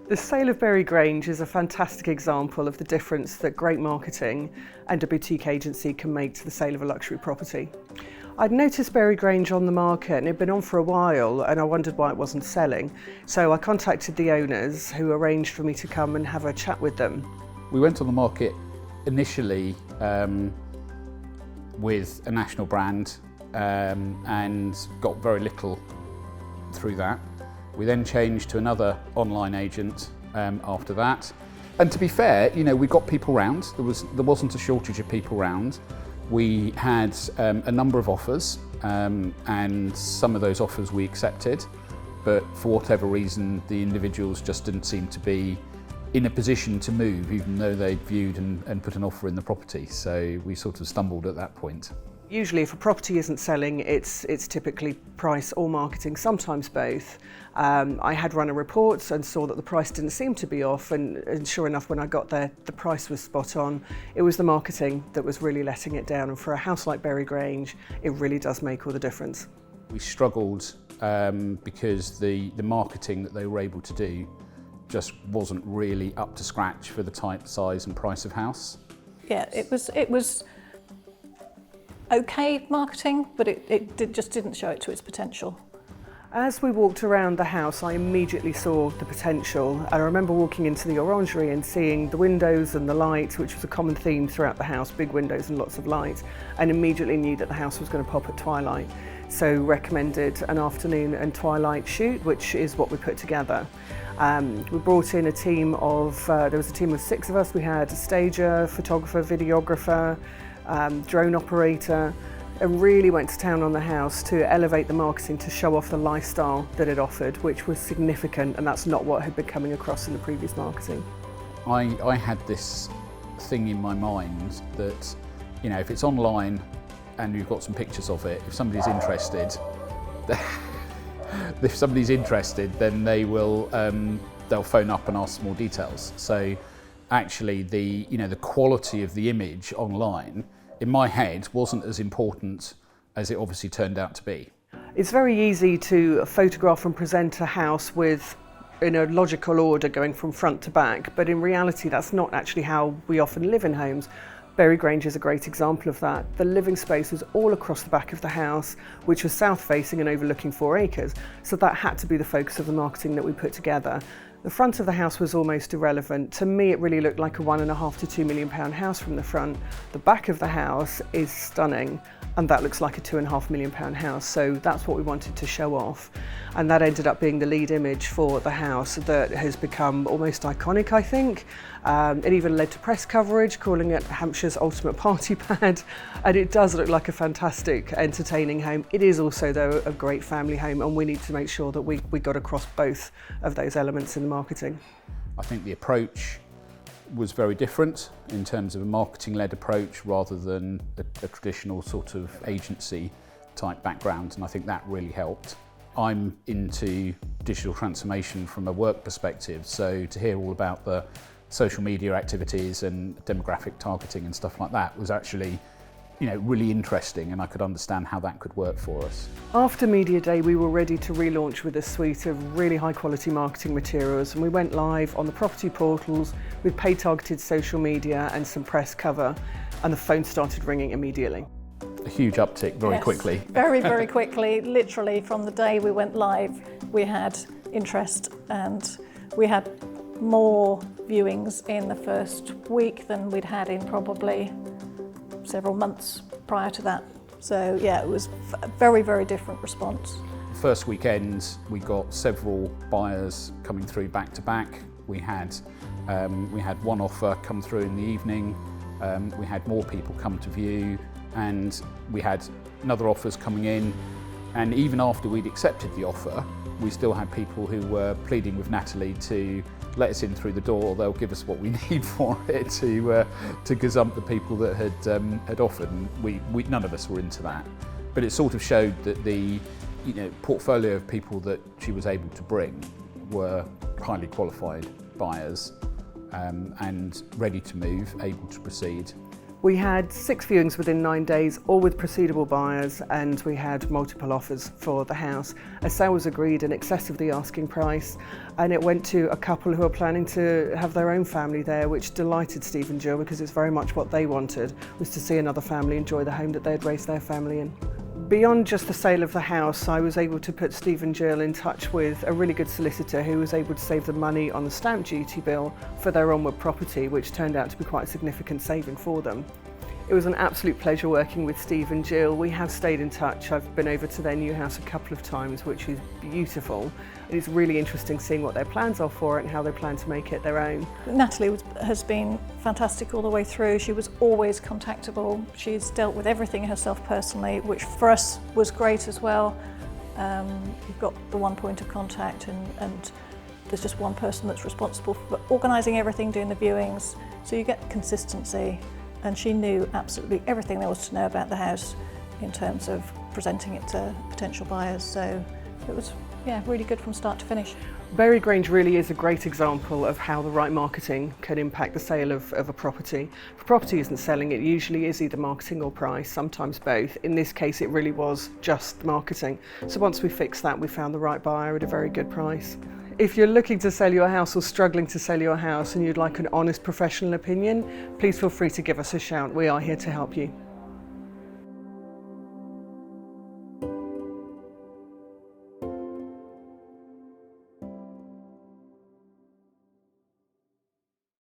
The sale of Berry Grange is a fantastic example of the difference that great marketing and a boutique agency can make to the sale of a luxury property. I'd noticed Berry Grange on the market and it had been on for a while and I wondered why it wasn't selling. So I contacted the owners who arranged for me to come and have a chat with them. We went on the market initially with a national brand and got very little through that. We then changed to another online agent after that. And to be fair, you know, we got people round. There wasn't a shortage of people round. We had a number of offers and some of those offers we accepted, but for whatever reason, the individuals just didn't seem to be in a position to move, even though they'd viewed and put an offer in the property. So we sort of stumbled at that point. Usually if a property isn't selling, it's typically price or marketing, sometimes both. I had run a report and saw that the price didn't seem to be off, and sure enough, when I got there, the price was spot on. It was the marketing that was really letting it down, and for a house like Berry Grange, it really does make all the difference. We struggled because the marketing that they were able to do just wasn't really up to scratch for the type, size and price of house. Yeah, it was okay marketing, but it just didn't show it to its potential. As we walked around the house, I immediately saw the potential. I remember walking into the orangery and seeing the windows and the light, which was a common theme throughout the house, big windows and lots of light, and immediately knew that the house was going to pop at twilight. So recommended an afternoon and twilight shoot, which is what we put together. We brought in a team of, there was a team of 6 of us. We had a stager, photographer, videographer, drone operator, and really went to town on the house to elevate the marketing to show off the lifestyle that it offered, which was significant, and that's not what had been coming across in the previous marketing. I had this thing in my mind that, you know, if it's online and you've got some pictures of it, if somebody's interested, then they will they'll phone up and ask some more details. So actually the quality of the image online in my head wasn't as important as it obviously turned out to be. It's very easy to photograph and present a house in a logical order going from front to back, but in reality that's not actually how we often live in homes. Berry Grange is a great example of that. The living space was all across the back of the house, which was south facing and overlooking 4 acres. So that had to be the focus of the marketing that we put together. The front of the house was almost irrelevant. To me, it really looked like a £1.5 to £2 million house from the front. The back of the house is stunning, and that looks like a £2.5 million house. So that's what we wanted to show off. And that ended up being the lead image for the house that has become almost iconic, I think. It even led to press coverage, calling it Hampshire's ultimate party pad. And it does look like a fantastic, entertaining home. It is also, though, a great family home, and we need to make sure that we got across both of those elements in the marketing. I think the approach was very different in terms of a marketing-led approach rather than a traditional sort of agency type background, and I think that really helped. I'm into digital transformation from a work perspective, so to hear all about the social media activities and demographic targeting and stuff like that was actually, you know, really interesting, and I could understand how that could work for us. After Media Day, we were ready to relaunch with a suite of really high quality marketing materials, and we went live on the property portals with paid targeted social media and some press cover, and the phone started ringing immediately. A huge uptick very quickly. Very, very quickly. Literally from the day we went live, we had interest, and we had more viewings in the first week than we'd had in probably several months prior to that. So yeah, it was a very, very different response. First weekend, we got several buyers coming through back to back. We had one offer come through in the evening. We had more people come to view, and we had other offers coming in. And even after we'd accepted the offer, we still had people who were pleading with Natalie to let us in through the door. They'll give us what we need for it to gazump the people that had offered, and we none of us were into that. But it sort of showed that the portfolio of people that she was able to bring were highly qualified buyers and ready to move, able to proceed. We had 6 viewings within 9 days, all with proceedable buyers, and we had multiple offers for the house. A sale was agreed in excess of the asking price, and it went to a couple who are planning to have their own family there, which delighted Steve and Jill because it's very much what they wanted, was to see another family enjoy the home that they had raised their family in. Beyond just the sale of the house, I was able to put Steve and Jill in touch with a really good solicitor who was able to save them money on the stamp duty bill for their onward property, which turned out to be quite a significant saving for them. It was an absolute pleasure working with Steve and Jill. We have stayed in touch. I've been over to their new house a couple of times, which is beautiful. And it's really interesting seeing what their plans are for it and how they plan to make it their own. Natalie has been fantastic all the way through. She was always contactable. She's dealt with everything herself personally, which for us was great as well. You've got the one point of contact and there's just one person that's responsible for organising everything, doing the viewings, so you get consistency. And she knew absolutely everything there was to know about the house in terms of presenting it to potential buyers. So it was, really good from start to finish. Berry Grange really is a great example of how the right marketing can impact the sale of a property. If a property isn't selling, it usually is either marketing or price, sometimes both. In this case, it really was just marketing. So once we fixed that, we found the right buyer at a very good price. If you're looking to sell your house or struggling to sell your house and you'd like an honest professional opinion, please feel free to give us a shout. We are here to help you.